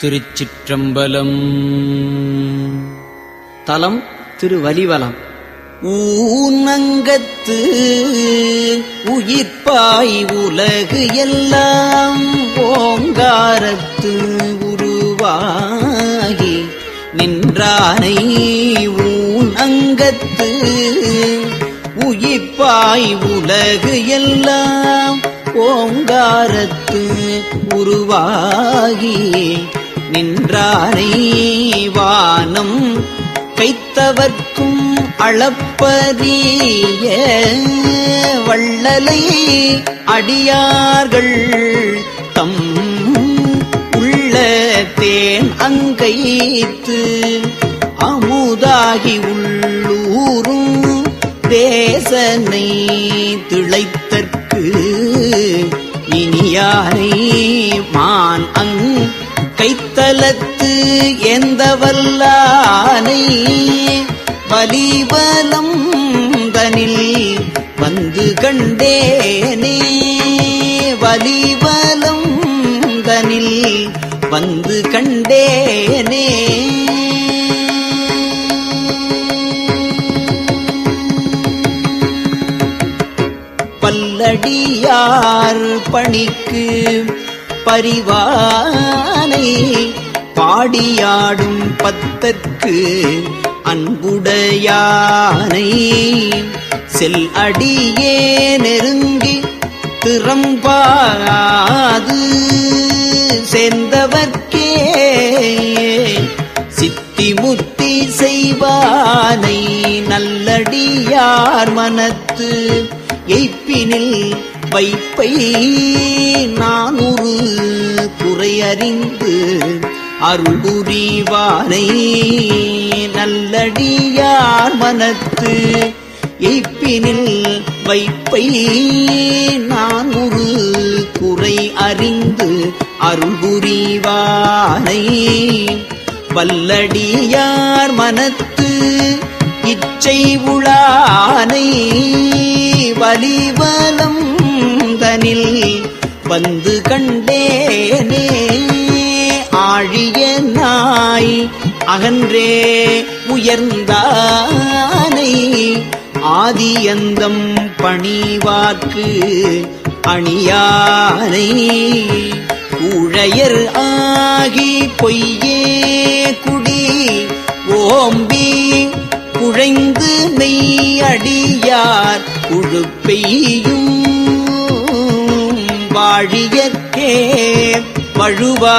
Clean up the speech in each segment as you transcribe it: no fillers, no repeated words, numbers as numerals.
திருச்சிற்றம்பலம். தலம் திருவலிவலம். ஊனங்கத்து உயிர்ப்பாய் உலகு எல்லாம் ஓங்காரத்து உருவாகி நின்றானை. ஊனங்கத்து உயிர்ப்பாய் உலகு எல்லாம் ஓங்காரத்து உருவாகி நின்றானை. வானம் கைத்தவர்க்கும் அளப்பரிய வள்ளலை அடியார்கள் தம் உள்ள தேன் அங்கைத்து அமுதாகி உள்ளூரும் தேசனை திளைத்தற்கு இனியானை. மான் கைத்தலத்து எந்தவல்லானை வலிவலம் தனில் வந்து கண்டேனே. வலிவலம் தனில் வந்து கண்டேனே. பல்லடியார் பணிக்கு பரிவானை பாடியாடும் பத்தற்கு அன்புடையானை. செல் அடியே நெருங்கி திறம்பாது சேர்ந்தவர்க்கே சித்தி முத்தி செய்வானை. நல்லடியார் மனத்து எய்ப்பினில் வைப்பை நானூறு குறையறிந்து அருள்புரிவானை. நல்லடியார் மனத்து எய்ப்பினில் வைப்பை நானூறு குறை அறிந்து அருள்புரிவானை. வல்லடியார் மனத்து இச்சை உளானை வலிவலம் தனில் வந்து கண்டேனே. ஆழிய நாய் அகன்றே உயர்ந்தானை ஆதியந்தம் பணிவார்க்கு அணியானை. ஊழையர் ஆகி பொய்யே குடி ஓம்பி குழைந்து மெய்யடியார் குழுப்பெய்யும் வாழியற்கே வழுவா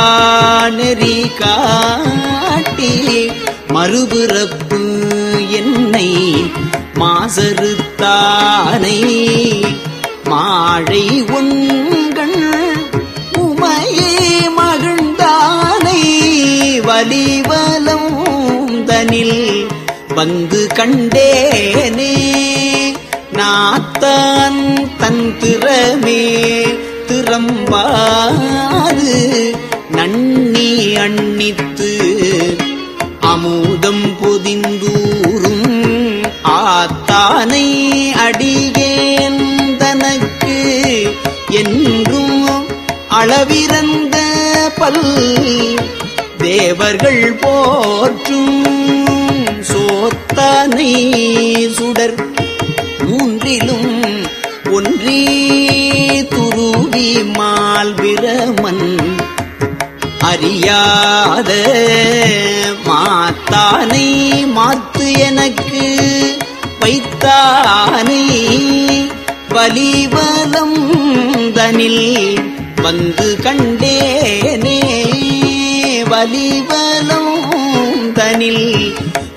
நெறி காட்டி மறுபிறப்பு என்னை மாசறுத்தானை. மாழை உண்கள் உமையே மகிழ்ந்தானை வலிவலம் தனில் வந்து கண்டேனே. நாத்தான் தன் திறமே திறம்பாது நன்னி அண்ணித்து அமுதம் பொதிந்தூரும் ஆத்தானை அடியேன் தனக்கு என்றும் அளவிறந்த பல் தேவர்கள் போற்றும் சோத்தானை. சுடர் மூன்றிலும் ஒன்றி துருவி மால் பிரமன் அறியாத மாத்தானை மாத்து எனக்கு வைத்தானை. வலிவலம் தனில் வந்து கண்டேனே. வலிவலம் தனில்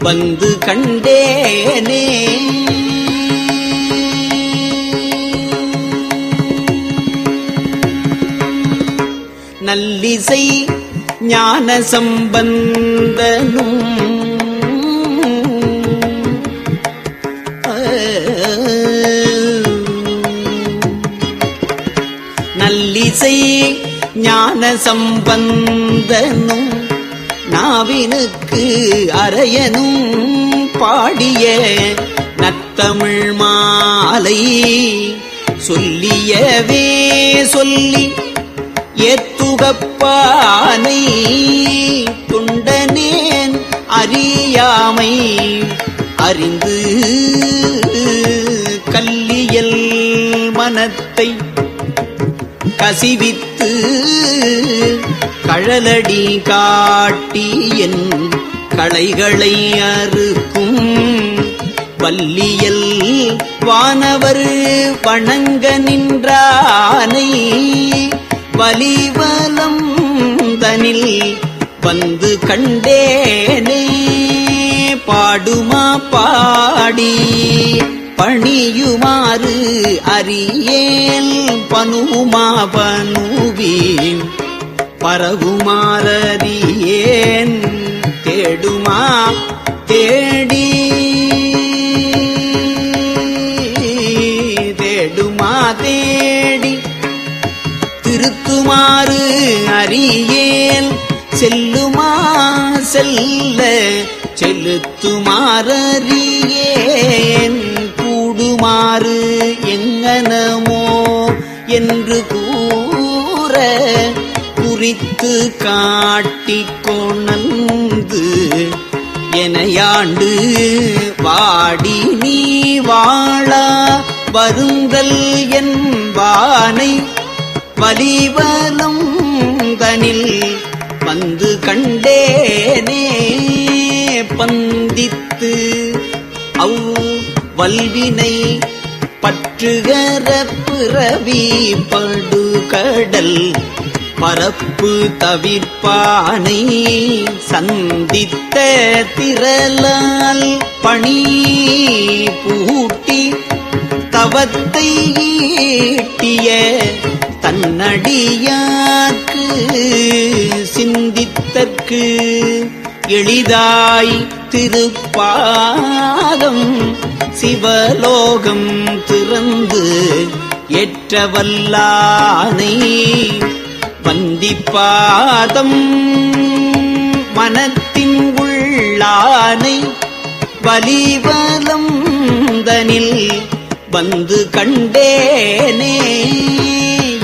வந்து கண்டேனே. நல்லிசை ஞான சம்பந்தனும் நல்லிசை ஞான சம்பந்தனும் நாவினுக்கு அரையனும் பாடிய நத்தமிழ் மாலை சொல்லியவே சொல்லி ஏத்து துகப்பானை துண்டனேன் அறியாமை அறிந்து கல்லியல் மனத்தை கசிவித்து கழலடி காட்டி என் களைகளை அறுக்கும் வல்லியல் வானவர் வணங்க நின்றானை வலிவலம் தனில் வந்து கண்டேனே பாடுமா பாடி பணியுமாறு அறியேல் பனுமா பனுவீன் பரவுமாறியேன் தேடுமா தேடி தேடுமா தேடி திருத்துமாறு அறியேல் செல்லுமா செல்ல செலுத்துமாறியேன் கூடுமாறு எங்கனமோ என்று கூற குறித்து காட்டிக் கொணர்ந்து எனையாண்டு வாடி நீ வாழா வருந்தல் என்பானை வலிவலம் தனில் வந்து கண்டேனே பந்தித்து அவ் வல்வினை பற்றுகர பிறவி படுகடல் பரப்பு தவிர்ப்பானை சந்தித்த திரளால் பணி பூட்டி தவத்தை ஈட்டிய தன்னடியாக்கு சிந்தித்தற்கு எளிதாய் திருப்பாதம் சிவலோகம் திறந்து ஏற்றவல்லானை வந்திப்பாதம் மனத்தின் உள்ளானை வலிவலம் தனில் வந்து கண்டேனே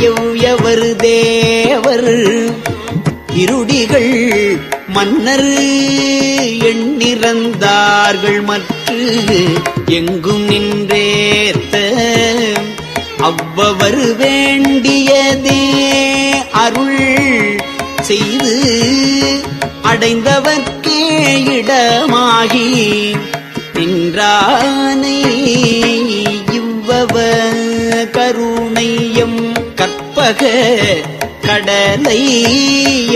எவ்வவர் தேவர் இருடிகள் மன்னர் எண்ணிறந்தார்கள் மற்று எங்கும் நின்றேத்த அவ்வவர் வேண்டியதே அருள் செய்து அடைந்தவர்க்கே இடமாகி நின்றானை இவ்வவ கருணையம் கற்பக கடலை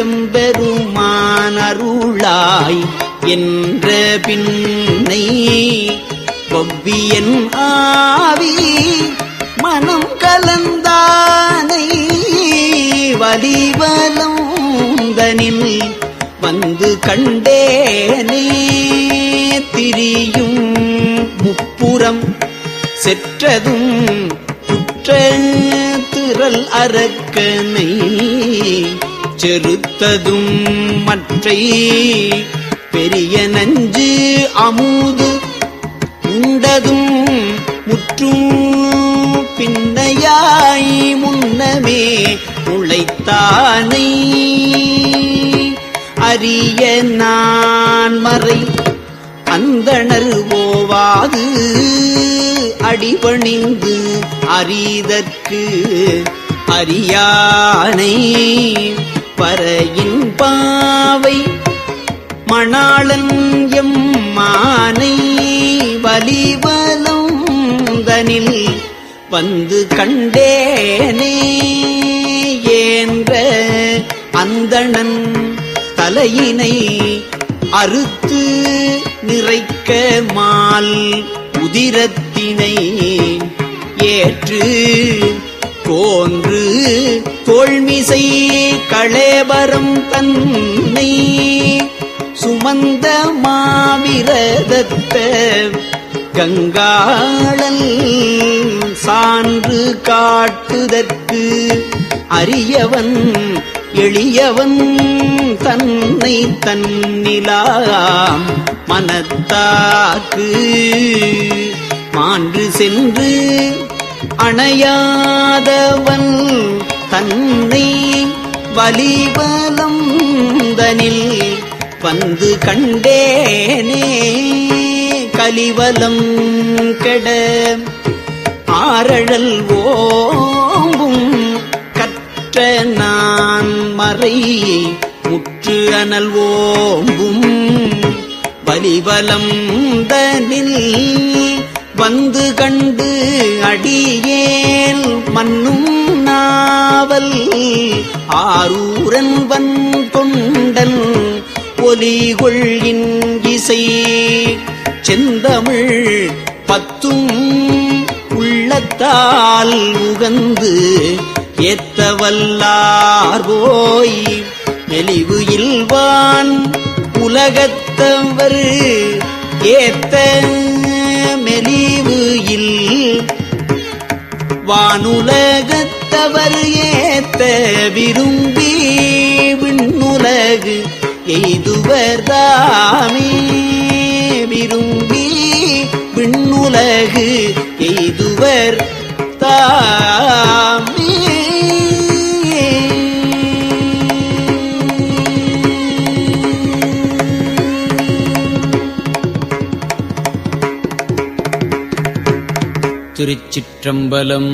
எம்பெருமான் அருளாய் என்ற பின்னை ஒவ்வியன் ஆவி மனம் கலந்தானை வலிவலம் தனில் வந்து கண்டேனே திரியும் முப்புறம் செற்றதும் குற்ற திரள் அரக்கனை செறுத்ததும் மற்றை பெரிய நஞ்சு அமுது உண்டதும் முற்றும் பின்னையாய் முன்னமே உழைத்தானை அரிய நான் மறை அந்தணர் ஓவாது அடிபணிந்து அறிதற்கு அறியானை பறையின் பாவை மணாளன் எம்மானை வலிவலம் தனில் வந்து கண்டேனே என்ற அந்தணன் தலையினை அறுத்து நிறைக்க மால் உதிரத்தினை ஏற்று கோன்று தோள்மிசை களேபரம் தன்னை சுமந்த மாவிரதத்த கங்காளல் சான்று காட்டுதற்கு அரியவன் எளியவன் தன்னை தன்னிலாம் மனத்தாக்கு மான்று சென்று அணையாதவன் தன்னை வலிவலம் தனில் வந்து கண்டேனே கலிவலம் கெட ஆரழல் ஓம்பும் கற்ற நான் மறை முற்று அனல் ஓம்பும் வலிவலம் தனில் வந்து கண்டு அடியேல் மன்னும் நாவல் ஆரூரன் வன் தொண்டன் ஒலிகொள்கின் இசை செந்தமிழ் பத்தும் உள்ளத்தால் உகந்து ஏத்தவல்லார் போய் மெலிவு இல்வான் உலகத்தவர் ஏத்த மெலிவு இல் வானுலகத்தவர் ஏத்த விரும்பி விண்ணுலகு எய்துவர்தாமே விரும்பி விண்ணுலகு எய்துவர் தாமே. திருச்சிற்றம்பலம்.